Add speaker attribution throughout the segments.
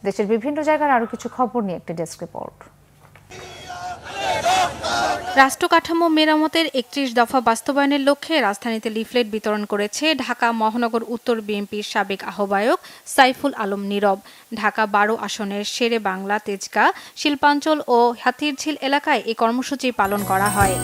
Speaker 1: দেশের বিভিন্ন জায়গার আরো কিছু খবর নিয়ে একটি ডেস্ক রিপোর্ট।
Speaker 2: রাষ্ট্র কাঠামো মেরামতের ৩১ দফা বাস্তবায়নের লক্ষ্যে রাজধানীতে লিফলেট বিতরণ করেছে ঢাকা মহানগর উত্তর বিএনপির সাবেক আহ্বায়ক সাইফুল আলম নীরব। ঢাকা ১২ আসনের শেরে বাংলা, তেজগাঁ, শিল্পাঞ্চল ও হাতিরঝিল এলাকায় এই কর্মসূচি পালন করা হয়।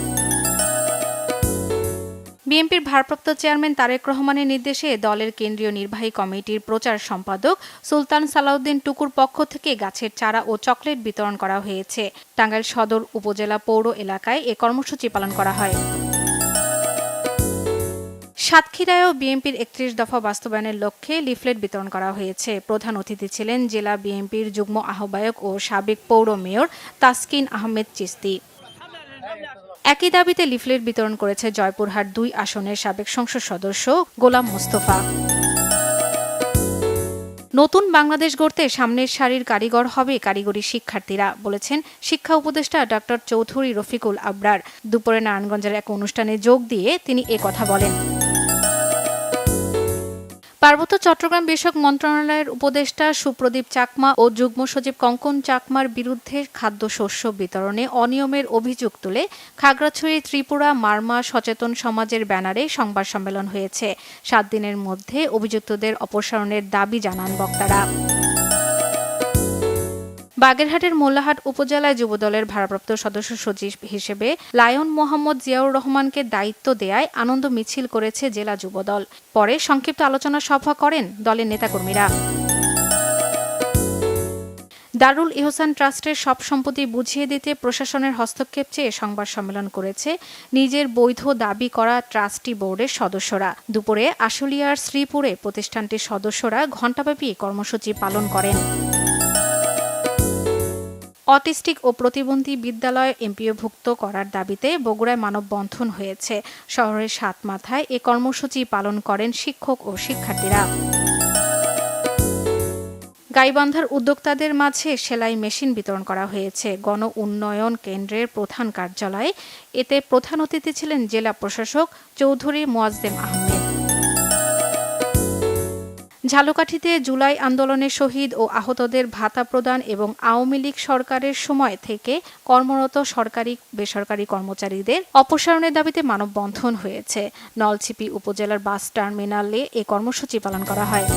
Speaker 2: বিএনপির ভারপ্রাপ্ত চেয়ারম্যান তারেক রহমানের নির্দেশে দলের কেন্দ্রীয় নির্বাহী কমিটির প্রচার সম্পাদক সুলতান সালাউদ্দিন টুকুর পক্ষ থেকে গাছের চারা ও চকলেট বিতরণ করা হয়েছে। টাঙ্গাইল সদর উপজেলা পৌর এলাকায় এ কর্মসূচি পালন করা হয়। সাতক্ষীরায়ও বিএনপির ৩১ দফা বাস্তবায়নের লক্ষ্যে লিফলেট বিতরণ করা হয়েছে। প্রধান অতিথি ছিলেন জেলা বিএনপির যুগ্ম আহ্বায়ক ও সাবেক পৌর মেয়র তাসকিন আহমেদ চিস্তি। একই দাবিতে লিফলেট বিতরণ করেছে জয়পুরহাট ২ আসনের সাবেক সংসদ সদস্য গোলাম মোস্তফা। নতুন বাংলাদেশ গড়তে সামনের সারির কারিগর হবে কারিগরি শিক্ষার্থীরা, বলেছেন শিক্ষা উপদেষ্টা ডক্টর চৌধুরী রফিকুল আবরার। দুপুরে নারায়ণগঞ্জের এক অনুষ্ঠানে যোগ দিয়ে তিনি কথা বলেন। পার্বত্য চট্টগ্রাম বিষয়ক মন্ত্রণালয়ের উপদেষ্টা সুপ্রদীপ চাকমা ও যুগ্ম সচিব কঙ্কন চাকমার বিরুদ্ধে খাদ্যশস্য বিতরণে অনিয়মের অভিযোগ তুলে খাগড়াছড়ি ত্রিপুরা মারমা সচেতন সমাজের ব্যানারে সংবাদ সম্মেলন হয়েছে। ৭ দিনের মধ্যে অভিযুক্তদের অপসারণের দাবি জানান বক্তারা। বাগেরহাটের মোল্লাহাট উপজেলায় যুবদলের ভারপ্রাপ্ত সদস্য সচিব হিসেবে লায়ন মোহাম্মদ জিয়াউর রহমানকে দায়িত্ব দেয়ায় আনন্দ মিছিল করেছে জেলা যুবদল। পরে সংক্ষিপ্ত আলোচনা সভা করেন দলের নেতাকর্মীরা। দারুল ইহসান ট্রাস্টের সব সম্পত্তি বুঝিয়ে দিতে প্রশাসনের হস্তক্ষেপ চেয়ে সংবাদ সম্মেলন করেছে নিজের বৈধ দাবি করা ট্রাস্টি বোর্ডের সদস্যরা। দুপুরে আশুলিয়ার শ্রীপুরে প্রতিষ্ঠানটির সদস্যরা ঘণ্টাব্যাপী কর্মসূচি পালন করেন। অটিস্টিক ও প্রতিবন্ধী বিদ্যালয় এমপিওভুক্ত করার দাবিতে বগুড়ায় মানববন্ধন হয়েছে। শহরের সাতমাথায় এ কর্মসূচি পালন করেন শিক্ষক ও শিক্ষার্থীরা। গাইবান্ধার উদ্যোক্তাদের মাঝে সেলাই মেশিন বিতরণ করা হয়েছে গণ উন্নয়ন কেন্দ্রের প্রধান কার্যালয়ে। এতে প্রধান অতিথি ছিলেন জেলা প্রশাসক চৌধুরী মোয়াজ্জেম আহমেদ। ঝালকাঠিতে জুলাই আন্দোলনে শহীদ ও আহতদের ভাতা প্রদান এবং আওয়ামী লীগ সরকারের সময় থেকে কর্মরত সরকারি বেসরকারি কর্মচারীদের অপসারণের দাবিতে মানববন্ধন হয়েছে। নলছিপি উপজেলার বাস টার্মিনালে এ কর্মসূচি পালন করা হয়।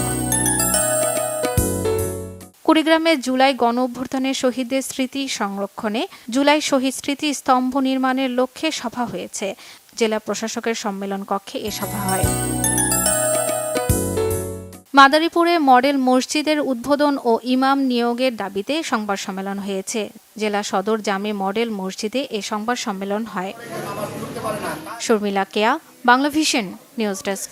Speaker 2: কুড়িগ্রামে জুলাই গণ অভ্যুত্থানের শহীদদের স্মৃতি সংরক্ষণে জুলাই শহীদ স্মৃতি স্তম্ভ নির্মাণের লক্ষ্যে সভা হয়েছে। জেলা প্রশাসকের সম্মেলন কক্ষে এ সভা হয়। মাদারীপুরে মডেল মসজিদের উদ্বোধন ও ইমাম নিয়োগের দাবিতে সংবাদ সম্মেলন হয়েছে। জেলা সদর জামে মডেল মসজিদে এ সংবাদ সম্মেলন হয়। শর্মিলা কেয়া, বাংলা ভিশন নিউজ ডেস্ক।